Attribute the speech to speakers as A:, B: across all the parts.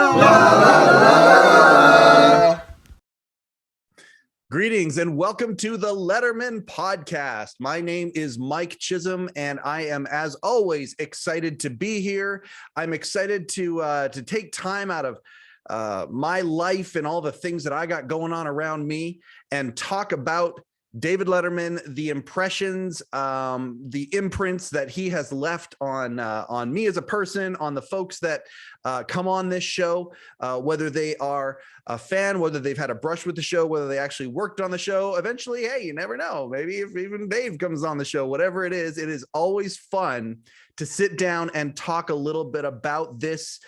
A: La, la, la.
B: Greetings and welcome to the Letterman Podcast. My name is Mike Chisholm, and I am, as always, excited to be here. I'm excited to take time out of my life and all the things that I got going on around me and talk about David Letterman, the impressions, the imprints that he has left on me as a person, on the folks that come on this show, whether they are a fan, whether they've had a brush with the show, whether they actually worked on the show. Eventually, hey, you never know. Maybe if even Dave comes on the show, whatever it is always fun to sit down and talk a little bit about this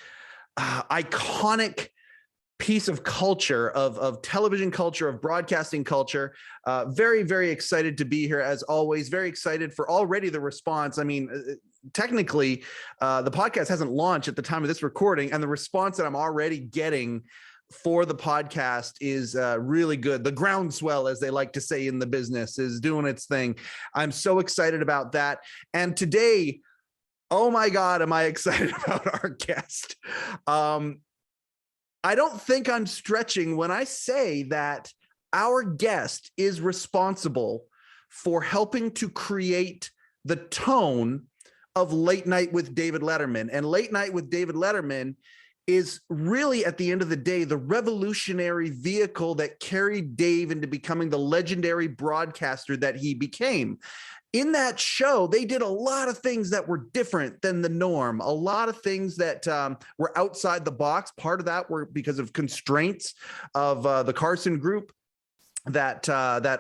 B: iconic piece of culture, of television culture, of broadcasting culture. Very, very excited to be here as always. Very excited for already the response. I mean, technically, the podcast hasn't launched at the time of this recording, and the response that I'm already getting for the podcast is really good. The groundswell, as they like to say in the business, is doing its thing. I'm so excited about that. And today, oh my God, am I excited about our guest. I don't think I'm stretching when I say that our guest is responsible for helping to create the tone of Late Night with David Letterman. And Late Night with David Letterman is really, at the end of the day, the revolutionary vehicle that carried Dave into becoming the legendary broadcaster that he became. In that show, they did a lot of things that were different than the norm, a lot of things that were outside the box. Part of that were because of constraints of the Karzen group that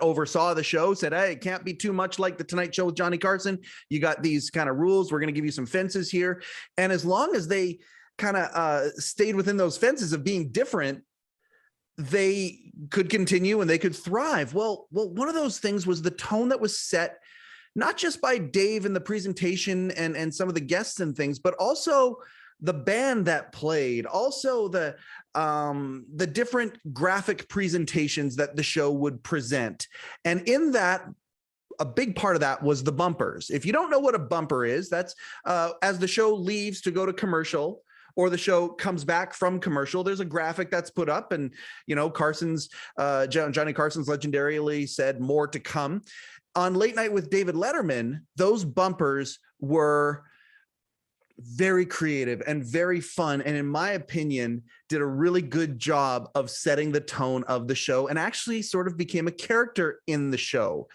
B: oversaw the show, said, hey, it can't be too much like the Tonight Show with Johnny Carson. You got these kind of rules. We're going to give you some fences here. And as long as they kind of stayed within those fences of being different, they could continue and they could thrive. Well, one of those things was the tone that was set not just by Dave and the presentation and some of the guests and things, but also the band that played, also the different graphic presentations that the show would present. And in that, a big part of that was the bumpers. If you don't know what a bumper is, that's as the show leaves to go to commercial, or the show comes back from commercial, there's a graphic that's put up, and Johnny Carson's legendarily said more to come. On Late Night with David Letterman, those bumpers were very creative and very fun, and in my opinion, did a really good job of setting the tone of the show and actually sort of became a character in the show.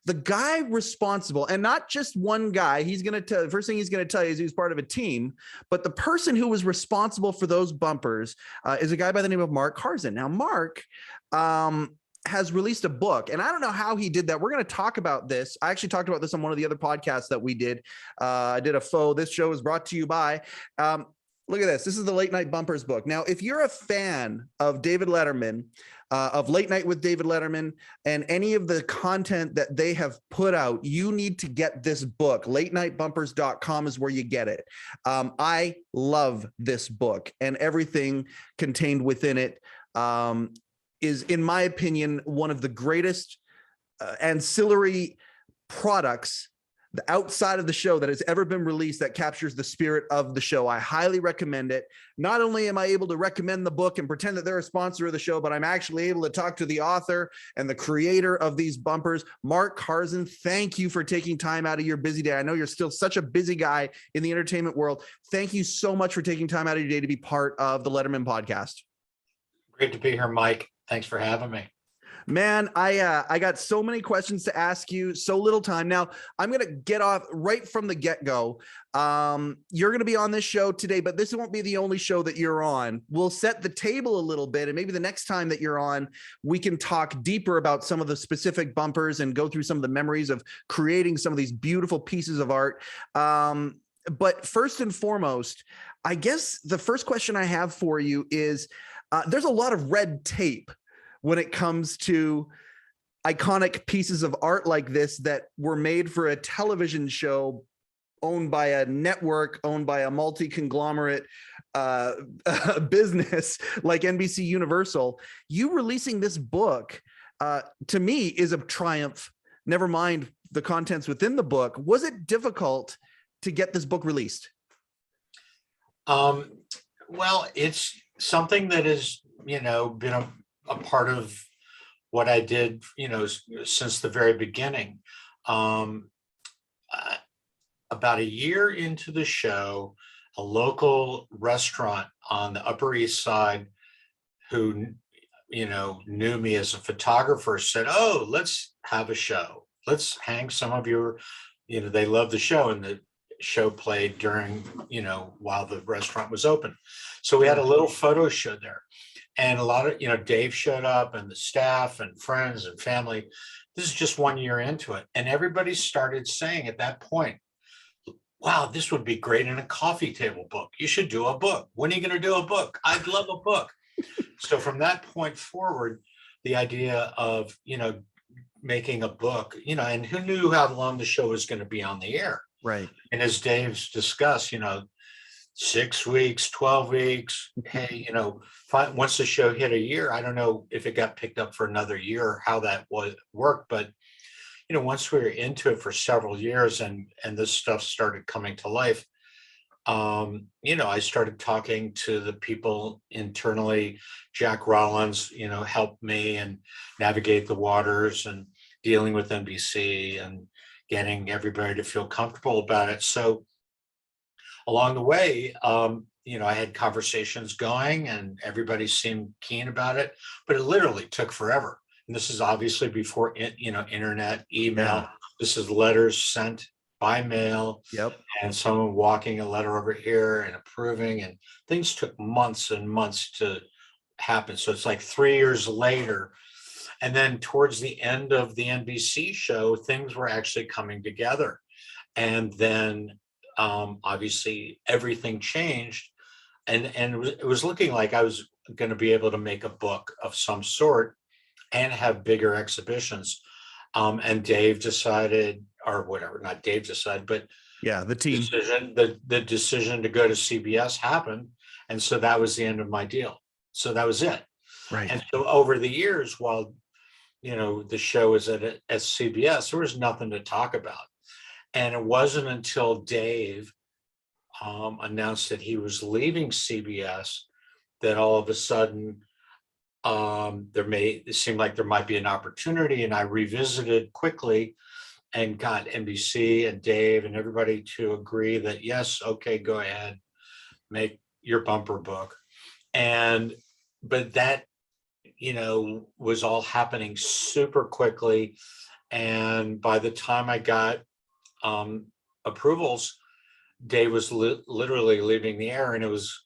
B: The guy responsible, and not just one guy, the first thing he's going to tell you is he was part of a team, but the person who was responsible for those bumpers is a guy by the name of Marc Karzen. Now, Marc has released a book, and I don't know how he did that. We're going to talk about this. I actually talked about this on one of the other podcasts that we did. I did a faux. This show is brought to you by. Look at this. This is the Late Night Bumpers book. Now, if you're a fan of David Letterman, of Late Night with David Letterman, and any of the content that they have put out, you need to get this book. LateNightBumpers.com is where you get it. I love this book, and everything contained within it is, in my opinion, one of the greatest ancillary products outside of the show that has ever been released that captures the spirit of the show. I highly recommend it. Not only am I able to recommend the book and pretend that they're a sponsor of the show, but I'm actually able to talk to the author and the creator of these bumpers, Marc Karzen. Thank you for taking time out of your busy day. I know you're still such a busy guy in the entertainment world. Thank you so much for taking time out of your day to be part of the Letterman Podcast.
C: Great to be here, Mike. Thanks for having me.
B: Man, I got so many questions to ask you, so little time. Now, I'm going to get off right from the get-go. You're going to be on this show today, but this won't be the only show that you're on. We'll set the table a little bit, and maybe the next time that you're on, we can talk deeper about some of the specific bumpers and go through some of the memories of creating some of these beautiful pieces of art. But first and foremost, I guess the first question I have for you is, there's a lot of red tape when it comes to iconic pieces of art like this that were made for a television show owned by a network, owned by a multi-conglomerate business like NBC Universal. You releasing this book, to me, is a triumph. Never mind the contents within the book. Was it difficult to get this book released?
C: Well, it's something that has, been a part of what I did, since the very beginning. About a year into the show, a local restaurant on the Upper East Side who, knew me as a photographer said, "Oh, let's have a show. Let's hang some of your," they love the show, and the show played during, while the restaurant was open. So we had a little photo show there. And a lot of, Dave showed up and the staff and friends and family. This is just 1 year into it. And everybody started saying at that point, "Wow, this would be great in a coffee table book. You should do a book. When are you going to do a book? I'd love a book." So from that point forward, the idea of, making a book, and who knew how long the show was going to be on the air.
B: Right.
C: And as Dave's discussed, 6 weeks, 12 weeks. Hey, once the show hit a year, I don't know if it got picked up for another year, how that worked, but once we were into it for several years and this stuff started coming to life, I started talking to the people internally. Jack Rollins, helped me and navigate the waters and dealing with NBC and getting everybody to feel comfortable about it. So along the way, I had conversations going and everybody seemed keen about it, but it literally took forever. And this is obviously before, internet, email.
B: Yeah.
C: This is letters sent by mail.
B: Yep.
C: And someone walking a letter over here and approving, and things took months and months to happen. So it's like 3 years later. And then towards the end of the NBC show, things were actually coming together. And then obviously everything changed. And it was looking like I was going to be able to make a book of some sort and have bigger exhibitions. And Dave decided, or whatever, not Dave decided, but
B: yeah, the team
C: the decision to go to CBS happened. And so that was the end of my deal. So that was it.
B: Right.
C: And so over the years, while, the show was at CBS, there was nothing to talk about. And it wasn't until Dave announced that he was leaving CBS that all of a sudden it seemed like there might be an opportunity. And I revisited quickly and got NBC and Dave and everybody to agree that, yes, okay, go ahead, make your bumper book. But that, was all happening super quickly. And by the time I got approvals, Dave was literally leaving the air, and it was,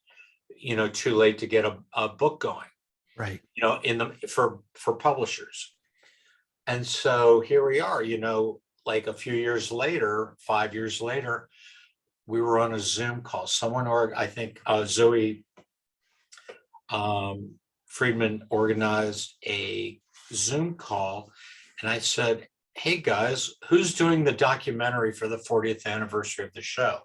C: too late to get a book going.
B: Right.
C: For publishers. And so here we are, like a few years later, 5 years later, we were on a Zoom call. I think Zoe Friedman organized a Zoom call. And I said, "Hey guys, who's doing the documentary for the 40th anniversary of the show?"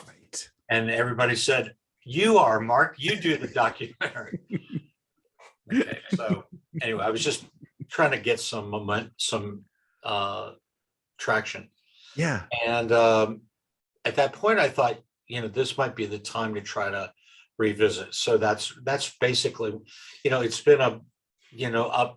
B: Right.
C: And everybody said, "You are, Mark, you do the documentary." Okay, so anyway, I was just trying to get some traction.
B: Yeah.
C: And at that point, I thought, this might be the time to try to revisit. So that's basically, it's been up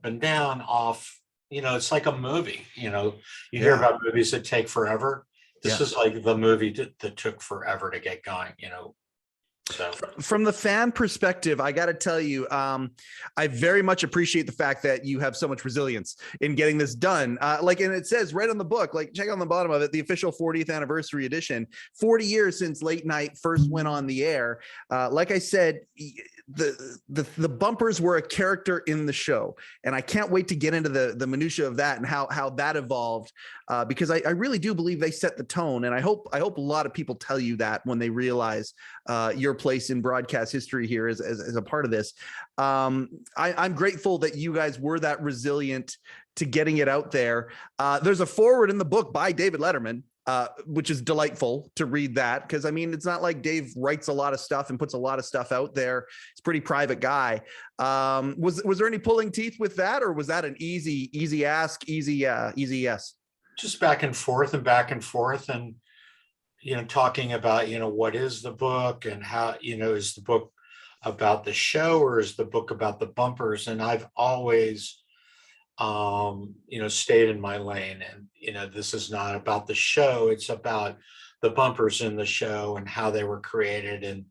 C: and down, off. It's like a movie. You hear about movies that take forever. This is like the movie that took forever to get going. So
B: from the fan perspective, I got to tell you, I very much appreciate the fact that you have so much resilience in getting this done. And it says right on the book, check on the bottom of it, the official 40th anniversary edition, 40 years since late night first went on the air. Like I said, the bumpers were a character in the show, and I can't wait to get into the minutia of that and how that evolved, because I really do believe they set the tone, and I hope a lot of people tell you that when they realize your place in broadcast history here as a part of this. I'm grateful that you guys were that resilient to getting it out there. There's a foreword in the book by David Letterman, which is delightful to read that, because it's not like Dave writes a lot of stuff and puts a lot of stuff out there. He's a pretty private guy. Was there any pulling teeth with that, or was that an easy ask, easy yes?
C: Just back and forth and talking about, what is the book and how, is the book about the show, or is the book about the bumpers? And I've always, stayed in my lane. And, this is not about the show. It's about the bumpers in the show and how they were created. And,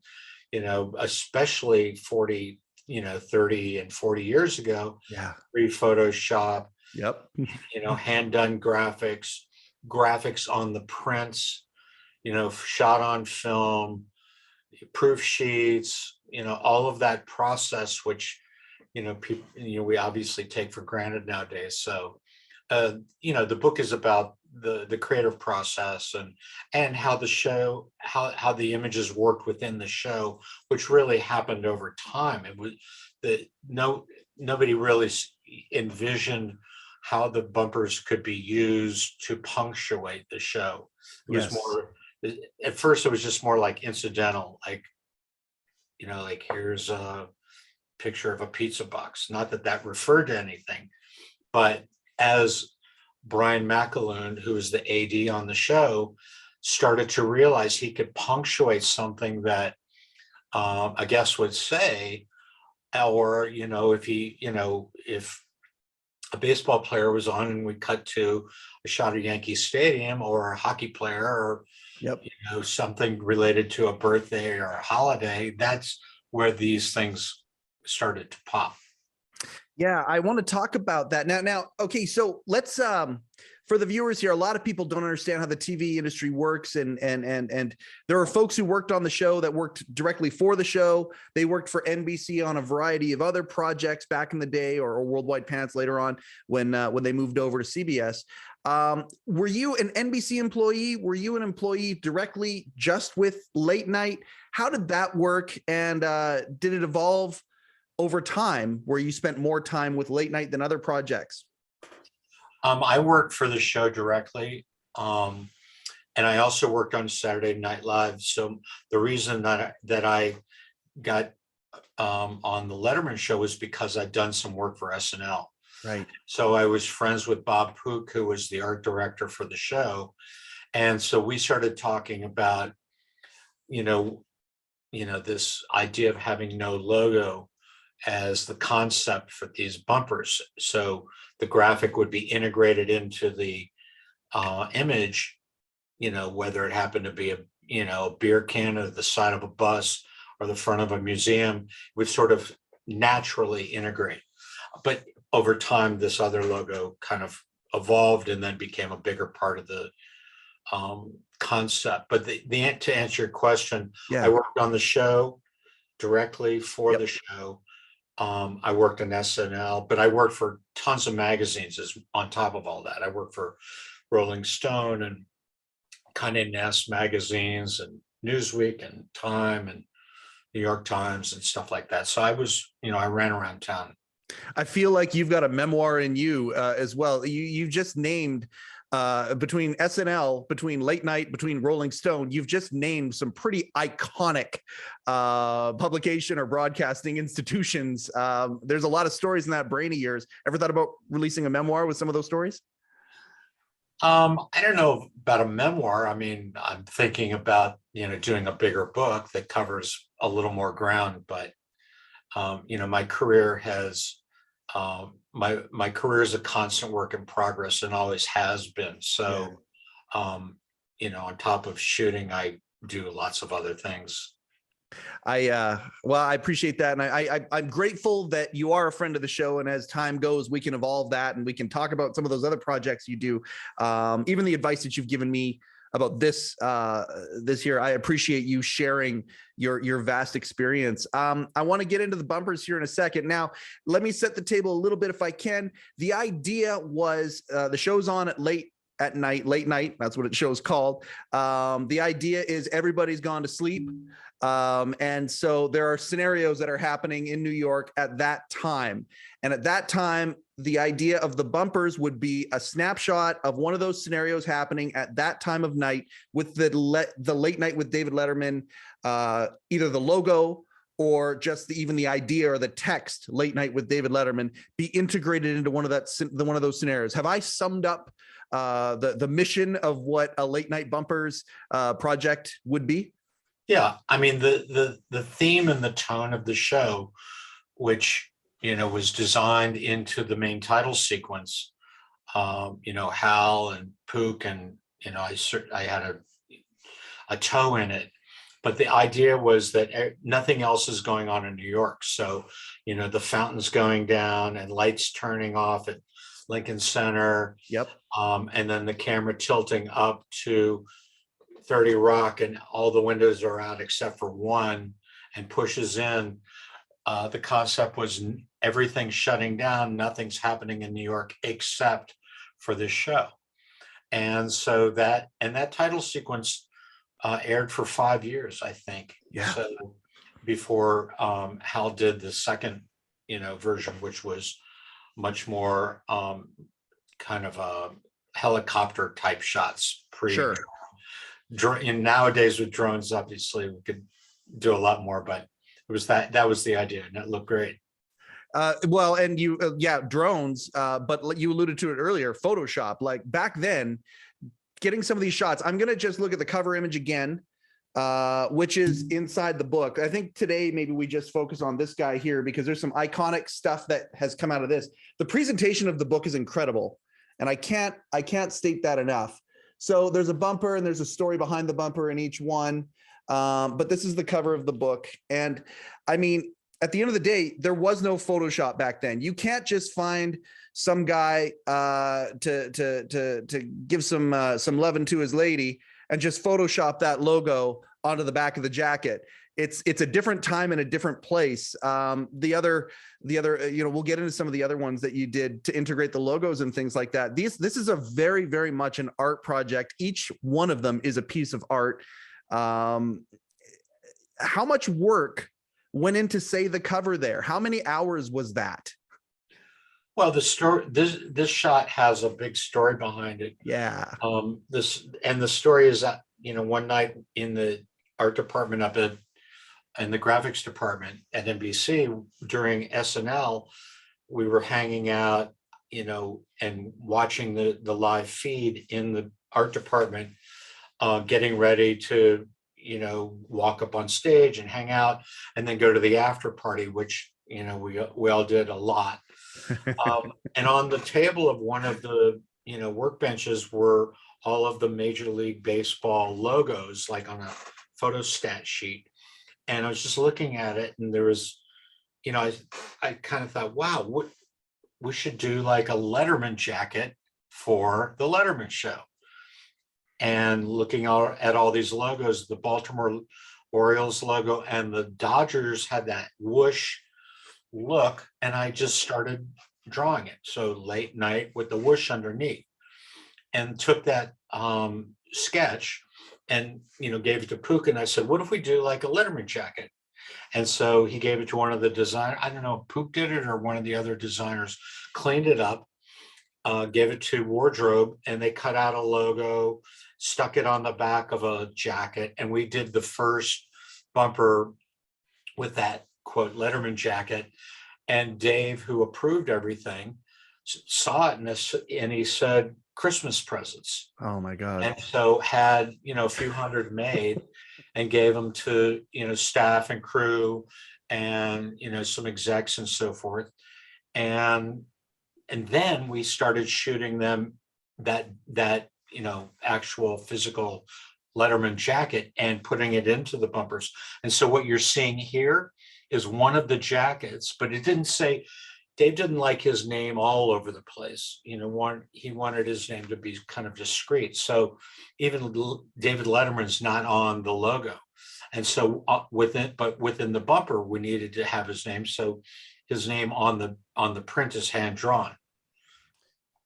C: especially 40, 30 and 40 years ago,
B: Yeah.
C: pre-Photoshop,
B: Yep.
C: hand done graphics on the prints, shot on film, proof sheets, all of that process, which, people, we obviously take for granted nowadays. So, the book is about the creative process and how the show, how the images worked within the show, which really happened over time. It was nobody really envisioned how the bumpers could be used to punctuate the show. It was more, at first it was just more like incidental, like, like here's a picture of a pizza box. Not that referred to anything, but as Brian McAloon, who is the AD on the show, started to realize he could punctuate something that a guest would say, or, if a baseball player was on and we cut to a shot of Yankee Stadium, or a hockey player, or something related to a birthday or a holiday, that's where these things started to pop.
B: Yeah, I want to talk about that now. Okay, so let's for the viewers here, a lot of people don't understand how the TV industry works, and there are folks who worked on the show that worked directly for the show. They worked for NBC on a variety of other projects back in the day, or Worldwide Pants later on when they moved over to CBS. Were you an NBC employee? Were you an employee directly just with late night? How did that work? And did it evolve over time where you spent more time with late night than other projects?
C: I worked for the show directly. And I also worked on Saturday Night Live. So the reason that I got on the Letterman show was because I'd done some work for SNL.
B: Right. So
C: I was friends with Bob Pook, who was the art director for the show. And so we started talking about, this idea of having no logo as the concept for these bumpers. So the graphic would be integrated into the image, whether it happened to be a beer can at the side of a bus or the front of a museum, would sort of naturally integrate. But over time, this other logo kind of evolved and then became a bigger part of the concept. But to answer your question, I worked on the show directly for the show. I worked in SNL, but I worked for tons of magazines on top of all that. I worked for Rolling Stone and Condé Nast magazines and Newsweek and Time and New York Times and stuff like that. So I was, I ran around town.
B: I feel like you've got a memoir in you as well. You just named between SNL, between late night, between Rolling Stone, you've just named some pretty iconic publication or broadcasting institutions. There's a lot of stories in that brain of yours. Ever thought about releasing a memoir with some of those stories?
C: I don't know about a memoir. I mean, I'm thinking about, doing a bigger book that covers a little more ground, but my career has my career is a constant work in progress and always has been. So, on top of shooting, I do lots of other things.
B: I appreciate that. And I'm grateful that you are a friend of the show. And as time goes, we can evolve that and we can talk about some of those other projects you do. Even the advice that you've given me about this year, I appreciate you sharing your vast experience. I want to get into the bumpers here in a second. Now, let me set the table a little bit if I can. The idea was the show's on at late night. That's what the show's called. The idea is everybody's gone to sleep. And so there are scenarios that are happening in New York at that time. And at that time, the idea of the bumpers would be a snapshot of one of those scenarios happening at that time of night with the late night with David Letterman, either the logo or just even the idea or the text late night with David Letterman be integrated into one of those scenarios. Have I summed up the mission of what a late night bumpers project would be?
C: Yeah, I mean the theme and the tone of the show, which was designed into the main title sequence. Hal and Pook, and I had a toe in it, but the idea was that nothing else is going on in New York. So, the fountains going down and lights turning off at Lincoln Center.
B: Yep.
C: And then the camera tilting up to 30 Rock, and all the windows are out except for one, and pushes in. The concept was everything shutting down, nothing's happening in New York except for this show. And so that title sequence aired for 5 years, I think.
B: Yeah.
C: So before Hal did the second, version, which was much more kind of a helicopter type shots.
B: Sure.
C: And nowadays with drones, obviously we could do a lot more, but it was that was the idea, and it looked great.
B: Well, and drones, but you alluded to it earlier, Photoshop. Like back then, getting some of these shots, I'm going to just look at the cover image again, which is inside the book. I think today maybe we just focus on this guy here because there's some iconic stuff that has come out of this. The presentation of the book is incredible, and I can't state that enough. So there's a bumper and there's a story behind the bumper in each one. But this is the cover of the book. And I mean, at the end of the day, there was no Photoshop back then. You can't just find some guy to give some loving to his lady and just Photoshop that logo onto the back of the jacket. It's a different time and a different place. The other, we'll get into some of the other ones that you did to integrate the logos and things like that. This is a very, very much an art project. Each one of them is a piece of art. How much work went into, say, the cover there? How many hours was that?
C: Well, the story, this shot has a big story behind it.
B: Yeah.
C: The story is that, one night in the art department up in the graphics department at NBC during SNL, we were hanging out, and watching the live feed in the art department, getting ready to, walk up on stage and hang out and then go to the after party, which, we all did a lot. And on the table of one of the, workbenches were all of the Major League Baseball logos, like on a photostat sheet. And I was just looking at it, and there was, I kind of thought, wow, we should do like a Letterman jacket for the Letterman show. And looking at all these logos, the Baltimore Orioles logo and the Dodgers had that whoosh look, and I just started drawing it. So late night with the whoosh underneath, and took that sketch and gave it to Pook, and I said, what if we do like a Letterman jacket? And so he gave it to one of the designers. I don't know if Pook did it or one of the other designers, cleaned it up, gave it to wardrobe, and they cut out a logo, stuck it on the back of a jacket, and we did the first bumper with that quote Letterman jacket. And Dave, who approved everything, saw it, and he said, Christmas presents.
B: Oh my God.
C: And so had a few hundred made and gave them to staff and crew and some execs and so forth. And then we started shooting them that actual physical Letterman jacket and putting it into the bumpers. And so what you're seeing here is one of the jackets, but it didn't say, Dave didn't like his name all over the place. He wanted his name to be kind of discreet. So even David Letterman's not on the logo. And so within the bumper, we needed to have his name. So his name on the print is hand drawn.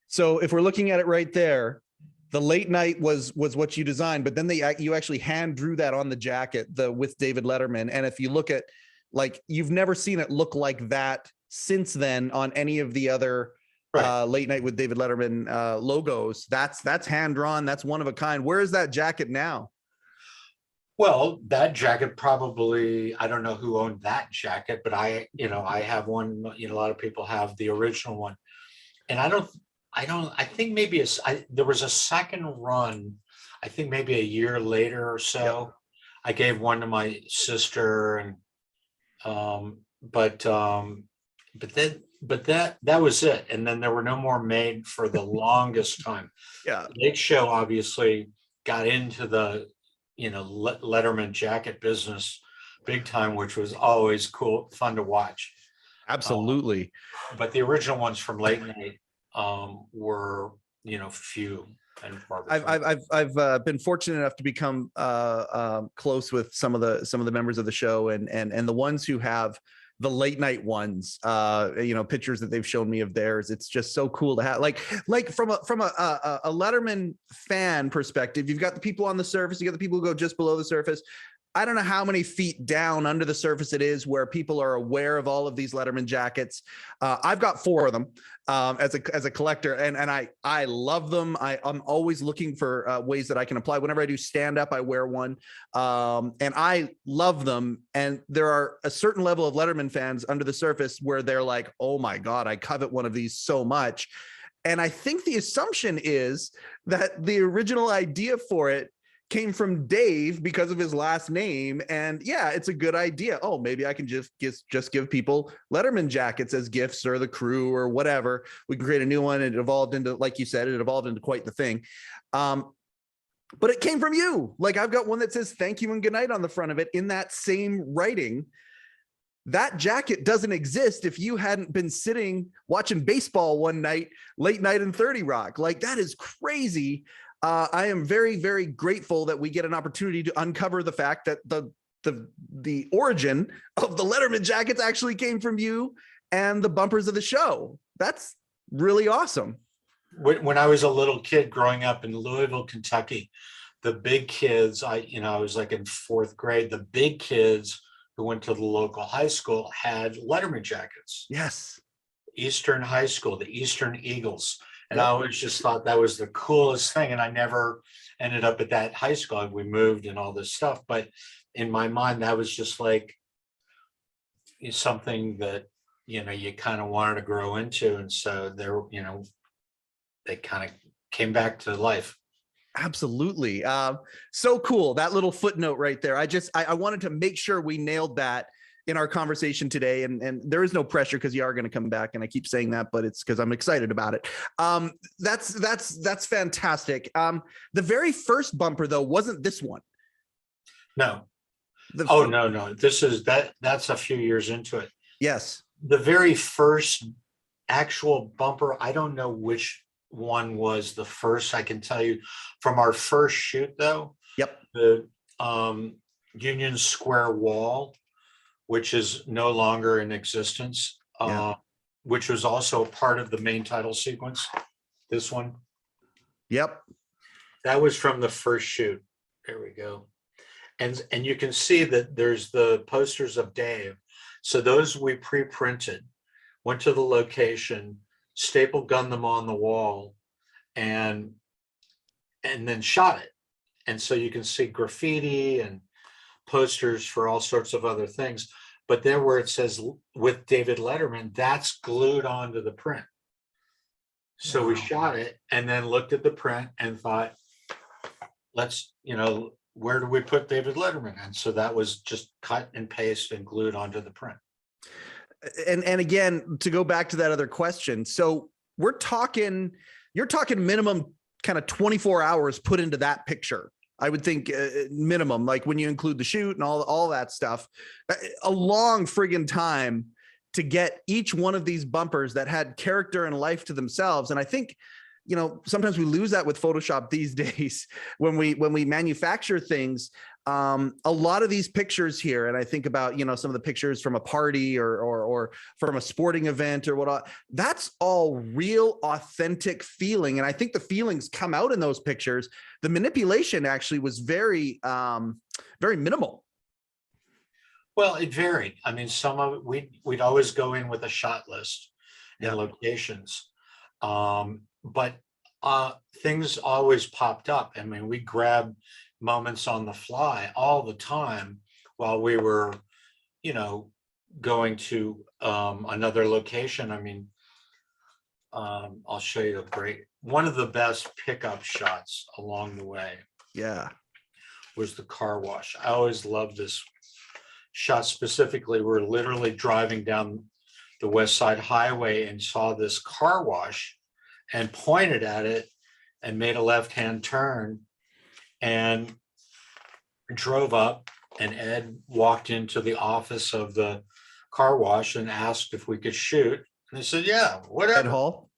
B: So if we're looking at it right there, the late night was what you designed, but then you actually hand drew that on the jacket, with David Letterman. And if you look at, like, you've never seen it look like that since then on any of the other Late Night with David Letterman logos. That's hand drawn. That's one of a kind. Where is that jacket now?
C: Well, that jacket probably, I don't know who owned that jacket, but I have one. A lot of people have the original one, and I think maybe there was a second run. I think maybe a year later or so. I gave one to my sister, and but that was it. And then there were no more made for the longest time.
B: Yeah.
C: Late Show obviously got into the, Letterman jacket business big time, which was always cool, fun to watch.
B: Absolutely.
C: But the original ones from late night were, few and far between.
B: I've been fortunate enough to become close with some of the members of the show, and the ones who have the late night ones, pictures that they've shown me of theirs. It's just so cool to have, like from a Letterman fan perspective. You've got the people on the surface, you got the people who go just below the surface. I don't know how many feet down under the surface it is where people are aware of all of these Letterman jackets. I've got 4 of them as a collector, and I love them. I'm always looking for ways that I can apply. Whenever I do stand up, I wear one, and I love them. And there are a certain level of Letterman fans under the surface where they're like, "Oh my God, I covet one of these so much." And I think the assumption is that the original idea for it came from Dave because of his last name. And yeah, it's a good idea. Oh, maybe I can just give people Letterman jackets as gifts, or the crew, or whatever. We can create a new one. It evolved into, like you said, it evolved into quite the thing. But it came from you. Like, I've got one that says "thank you and good night" on the front of it in that same writing. That jacket doesn't exist if you hadn't been sitting watching baseball one night, late night in 30 Rock. Like, that is crazy. I am very, very grateful that we get an opportunity to uncover the fact that the origin of the Letterman jackets actually came from you and the bumpers of the show. That's really awesome.
C: When I was a little kid growing up in Louisville, Kentucky, the big kids, I was like in 4th grade, the big kids who went to the local high school had Letterman jackets.
B: Yes.
C: Eastern High School, the Eastern Eagles. And
B: Yep.
C: I always just thought that was the coolest thing. And I never ended up at that high school. We moved and all this stuff. But in my mind, that was just like something that, you kind of wanted to grow into. And so there, they kind of came back to life.
B: Absolutely. So cool. That little footnote right there. I wanted to make sure we nailed that in our conversation today, and there is no pressure because you are going to come back, and I keep saying that, but it's because I'm excited about it. That's fantastic. The very first bumper though wasn't this one.
C: No. No. That's a few years into it.
B: Yes.
C: The very first actual bumper, I don't know which one was the first. I can tell you from our first shoot though.
B: Yep.
C: The Union Square wall, which is no longer in existence, which was also part of the main title sequence. This one. Yep. That was from the first shoot. There we go. And you can see that there's the posters of Dave. So those we pre-printed, went to the location, staple gunned them on the wall, and then shot it. And so you can see graffiti and posters for all sorts of other things. But then where it says "with David Letterman," that's glued onto the print. So we shot it and then looked at the print and thought, let's, where do we put David Letterman? And so that was just cut and paste and glued onto the print.
B: And again, to go back to that other question. So you're talking minimum kind of 24 hours put into that picture. I would think minimum, like when you include the shoot and all that stuff, a long friggin' time to get each one of these bumpers that had character and life to themselves. And I think, sometimes we lose that with Photoshop these days when we manufacture things. A lot of these pictures here, and I think about, some of the pictures from a party or from a sporting event or what, that's all real, authentic feeling. And I think the feelings come out in those pictures. The manipulation actually was very, very minimal.
C: Well, it varied. I mean, some of it, we'd always go in with a shot list and locations. But things always popped up. I mean, we grabbed moments on the fly all the time while we were, going to another location. I mean, I'll show you one of the best pickup shots along the way.
B: Yeah.
C: was the car wash. I always loved this shot specifically. We're literally driving down the West Side Highway and saw this car wash and pointed at it and made a left-hand turn and drove up, and Ed walked into the office of the car wash and asked if we could shoot. And they said, yeah, whatever.
B: Edd Hall?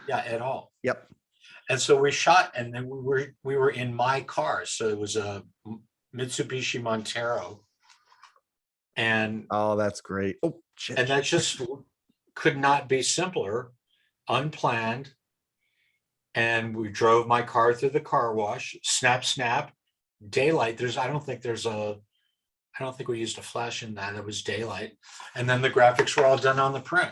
C: Yeah, Edd Hall.
B: Yep.
C: And so we shot, and then we were in my car. So it was a Mitsubishi Montero. And
B: oh, that's great. Oh, shit.
C: And that just could not be simpler, unplanned. And we drove my car through the car wash, snap, snap, daylight. I don't think we used a flash in that. It was daylight. And then the graphics were all done on the print.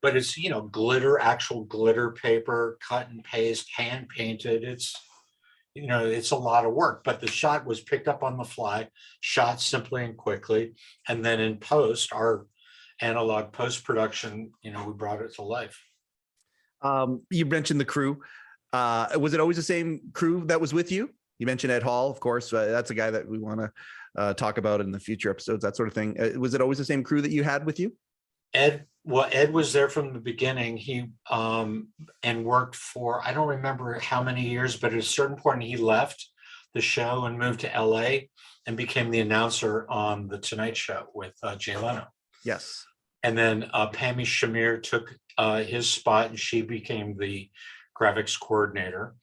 C: But it's, glitter, actual glitter paper, cut and paste, hand painted. It's, it's a lot of work, but the shot was picked up on the fly, shot simply and quickly. And then in post, our analog post-production, we brought it to life.
B: You mentioned the crew. Was it always the same crew that was with you? You mentioned Edd Hall, of course. That's a guy that we want to talk about in the future episodes, that sort of thing. Was it always the same crew that you had with you?
C: Ed was there from the beginning. He and worked for, I don't remember how many years, but at a certain point he left the show and moved to LA and became the announcer on The Tonight Show with Jay Leno.
B: Yes.
C: And then Pammy Shamir took his spot, and she became the graphics coordinator.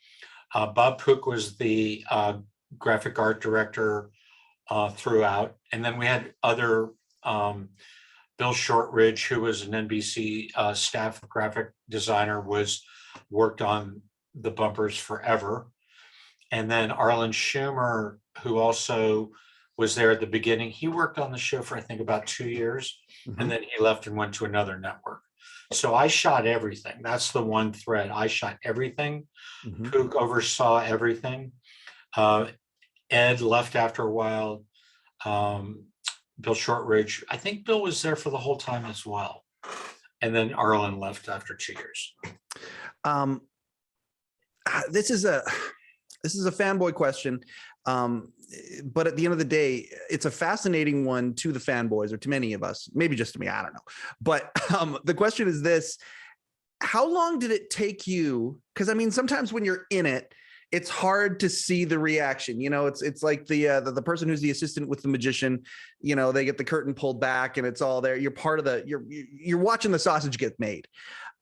C: Bob Pook was the graphic art director throughout. And then we had other, Bill Shortridge, who was an NBC staff graphic designer, worked on the bumpers forever. And then Arlen Schumer, who also was there at the beginning, he worked on the show for, I think, about 2 years. Mm-hmm. And then he left and went to another network. So I shot everything. That's the one thread. I shot everything. Mm-hmm. Pook oversaw everything. Ed left after a while. Bill Shortridge, I think Bill was there for the whole time as well. And then Arlen left after 2 years.
B: This is a fanboy question. But at the end of the day, it's a fascinating one to the fanboys, or to many of us, maybe just to me, I don't know. But the question is this: how long did it take you? Because I mean, sometimes when you're in it, it's hard to see the reaction. It's like the person who's the assistant with the magician. They get the curtain pulled back and it's all there. You're part of you're watching the sausage get made.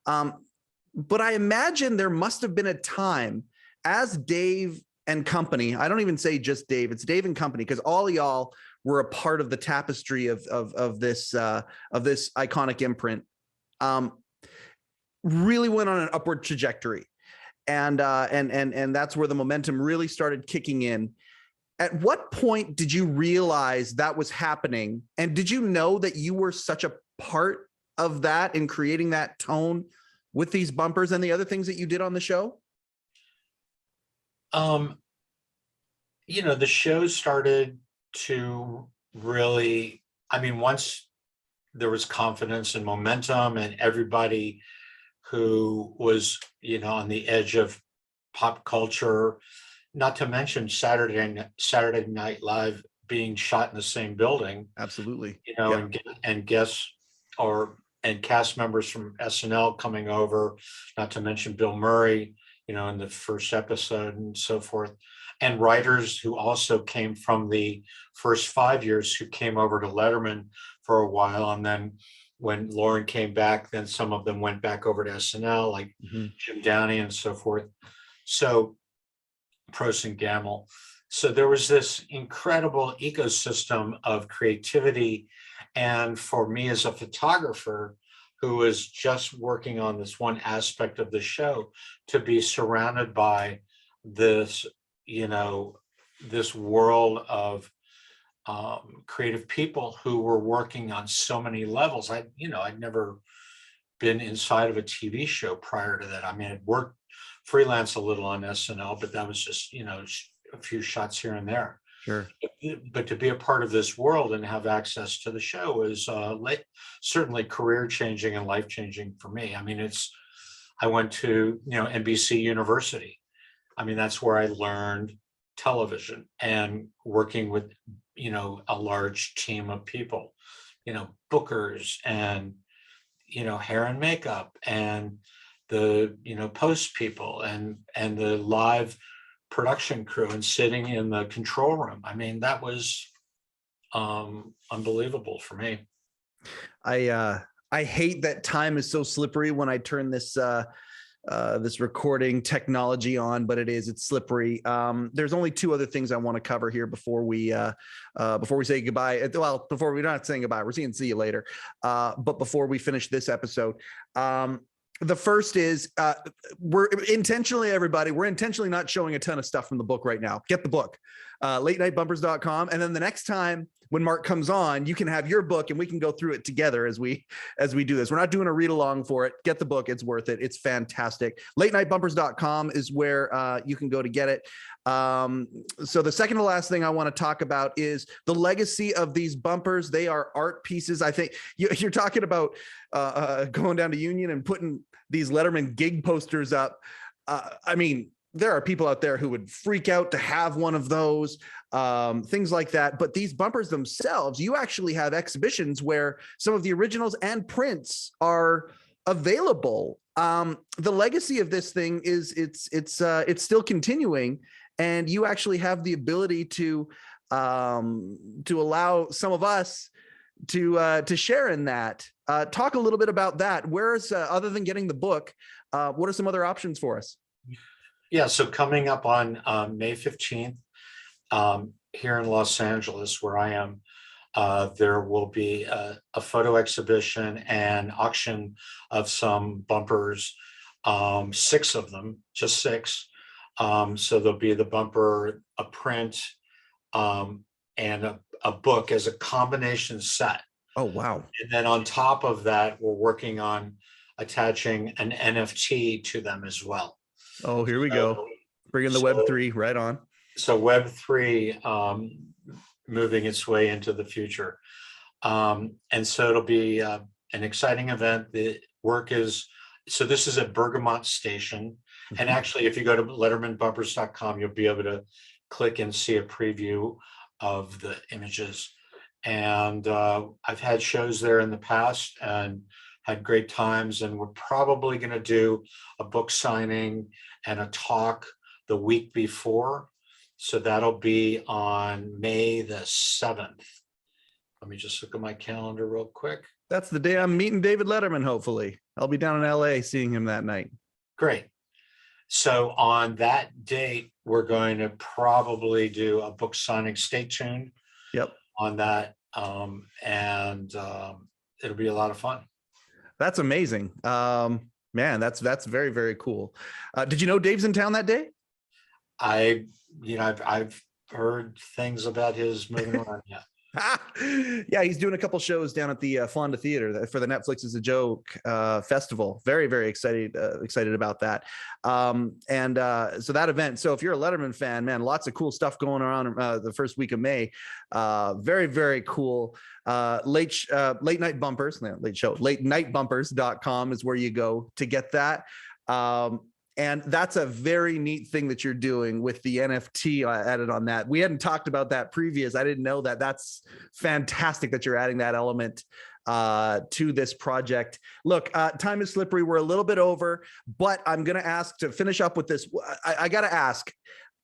B: But I imagine there must have been a time as Dave and company. I don't even say just Dave. It's Dave and company, because all of y'all were a part of the tapestry of this iconic imprint. Really went on an upward trajectory. And that's where the momentum really started kicking in. At what point did you realize that was happening? And did you know that you were such a part of that in creating that tone with these bumpers and the other things that you did on the show?
C: The show started to really, once there was confidence and momentum and everybody who was, on the edge of pop culture, not to mention Saturday Night Live being shot in the same building.
B: Absolutely.
C: Yeah. And guests and cast members from SNL coming over, not to mention Bill Murray, in the first episode and so forth. And writers who also came from the first 5 years, who came over to Letterman for a while. And then when Lauren came back, then some of them went back over to SNL, like Jim Downey and so forth. So Prost and Gamble. So there was this incredible ecosystem of creativity. And for me as a photographer who was just working on this one aspect of the show, to be surrounded by this, this world of creative people who were working on so many levels. I'd never been inside of a TV show prior to that. I'd worked freelance a little on SNL, but that was just, a few shots here and there.
B: Sure.
C: But to be a part of this world and have access to the show is certainly career changing and life changing for me. I went to, NBC University. That's where I learned television and working with, a large team of people, bookers and, hair and makeup and the, post people and the live production crew and sitting in the control room. I mean, that was unbelievable for me.
B: I hate that time is so slippery when I turn this this recording technology on, but it's slippery. There's only two other things I want to cover here before we say goodbye. Well, before we're not saying goodbye, we're saying see you later. But before we finish this episode, the first is we're intentionally not showing a ton of stuff from the book right now. Get the book, latenightbumpers.com. And then the next time when Marc comes on, you can have your book and we can go through it together as we do this. We're not doing a read along for it. Get the book. It's worth it. It's fantastic. latenightbumpers.com is where you can go to get it. So the second to last thing I want to talk about is the legacy of these bumpers. They are art pieces. I think you're talking about going down to Union and putting these Letterman gig posters up. I mean, there are people out there who would freak out to have one of those, things like that. But these bumpers themselves, you actually have exhibitions where some of the originals and prints are available. The legacy of this thing is it's still continuing, and you actually have the ability to allow some of us to share in that. Talk a little bit about that. Where's other than getting the book, what are some other options for us?
C: Yeah, so coming up on May 15th, here in Los Angeles, where I am, there will be a photo exhibition and auction of some bumpers, 6 of them, just 6. So there'll be the bumper, a print, and a book as a combination set.
B: Oh, wow.
C: And then on top of that, we're working on attaching an NFT to them as well.
B: Oh, here we go. Bringing the Web3 right on.
C: So Web3 moving its way into the future. And so it'll be an exciting event. The work is, so this is at Bergamot Station. Mm-hmm. And actually, if you go to lettermanbumpers.com, you'll be able to click and see a preview of the images. And I've had shows there in the past and had great times, and we're probably going to do a book signing and a talk the week before. So that'll be on May the 7th. Let me just look at my calendar real quick.
B: That's the day I'm meeting David Letterman, hopefully. I'll be down in LA seeing him that night.
C: Great. So on that date, we're going to probably do a book signing. Stay tuned.
B: Yep.
C: On that. And it'll be a lot of fun.
B: That's amazing. Man, that's very, very cool. Did you know Dave's in town that day?
C: I've heard things about his moving around. Yeah.
B: Yeah, he's doing a couple shows down at the Fonda Theater for the Netflix is a Joke festival. Very, very excited about that. So that event. So if you're a Letterman fan, man, lots of cool stuff going around the first week of May. Very, very cool. latenightbumpers.com is where you go to get that. And that's a very neat thing that you're doing with the NFT added on that. We hadn't talked about that previous. I didn't know that. That's fantastic that you're adding that element to this project. Look, time is slippery. We're a little bit over, but I'm going to ask to finish up with this. I got to ask,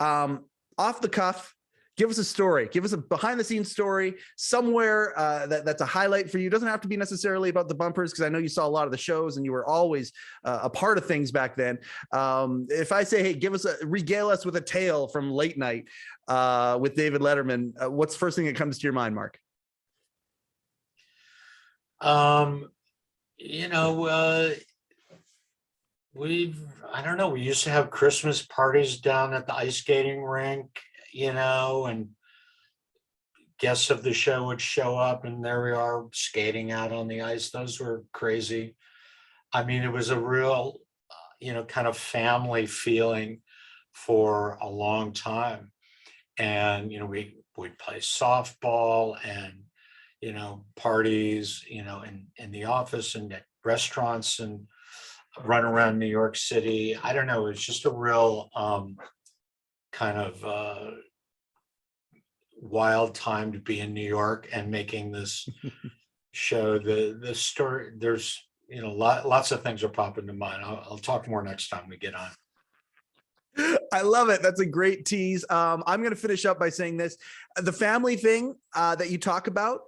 B: off the cuff, give us a story. Give us a behind the scenes story somewhere that's a highlight for you. It doesn't have to be necessarily about the bumpers, because I know you saw a lot of the shows and you were always a part of things back then. If I say, hey, regale us with a tale from late night with David Letterman, what's the first thing that comes to your mind, Marc?
C: I don't know. We used to have Christmas parties down at the ice skating rink, and guests of the show would show up and there we are skating out on the ice. Those were crazy. I mean, it was a real, kind of family feeling for a long time. And, we'd play softball and, parties, in the office and at restaurants and run around New York City. I don't know. It's just a real, kind of wild time to be in New York and making this show. The story, there's, you know, lots of things are popping to mind. I'll talk more next time we get on.
B: I love it. That's a great tease. I'm going to finish up by saying this. The family thing that you talk about,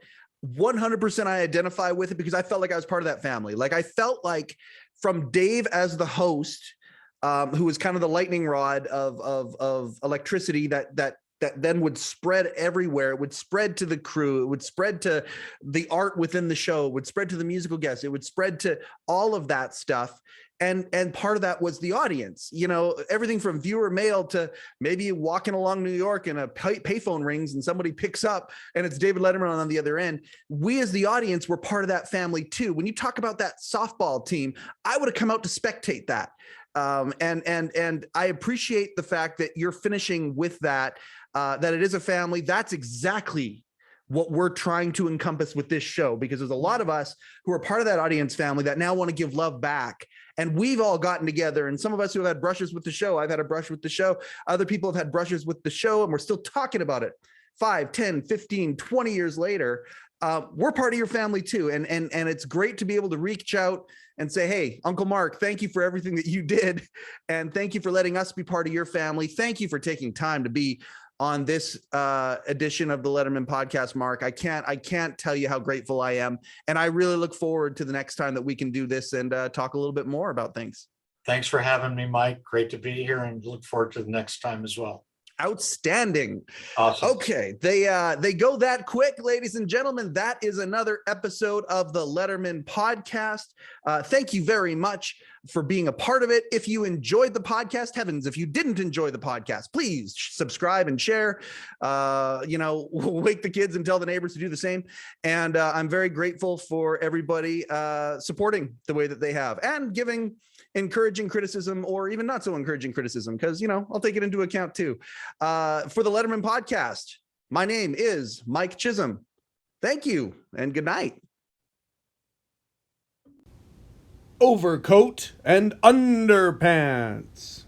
B: 100% I identify with it because I felt like I was part of that family. Like I felt like from Dave as the host, who was kind of the lightning rod of electricity that then would spread everywhere. It would spread to the crew. It would spread to the art within the show. It would spread to the musical guests. It would spread to all of that stuff. And part of that was the audience, you know, everything from viewer mail to maybe walking along New York and a payphone rings and somebody picks up and it's David Letterman on the other end. We as the audience were part of that family too. When you talk about that softball team, I would have come out to spectate that. And I appreciate the fact that you're finishing with that, that it is a family. That's exactly what we're trying to encompass with this show, because there's a lot of us who are part of that audience family that now want to give love back. And we've all gotten together, and some of us who have had brushes with the show, I've had a brush with the show. Other people have had brushes with the show, and we're still talking about it 5, 10, 15, 20 years later. We're part of your family too. And it's great to be able to reach out and say, hey, Uncle Marc, thank you for everything that you did. And thank you for letting us be part of your family. Thank you for taking time to be on this edition of the Letterman Podcast, Marc. I can't tell you how grateful I am. And I really look forward to the next time that we can do this and talk a little bit more about things.
C: Thanks for having me, Mike. Great to be here and look forward to the next time as well.
B: Outstanding.
C: Awesome.
B: Okay. They go that quick, ladies and gentlemen. That is another episode of the Letterman Podcast. Thank you very much for being a part of it. If you enjoyed the podcast, heavens, if you didn't enjoy the podcast, please subscribe and share, wake the kids and tell the neighbors to do the same. And I'm very grateful for everybody supporting the way that they have and giving encouraging criticism or even not so encouraging criticism, because, I'll take it into account too. For the Letterman Podcast, my name is Mike Chisholm. Thank you and good night.
A: Overcoat and underpants.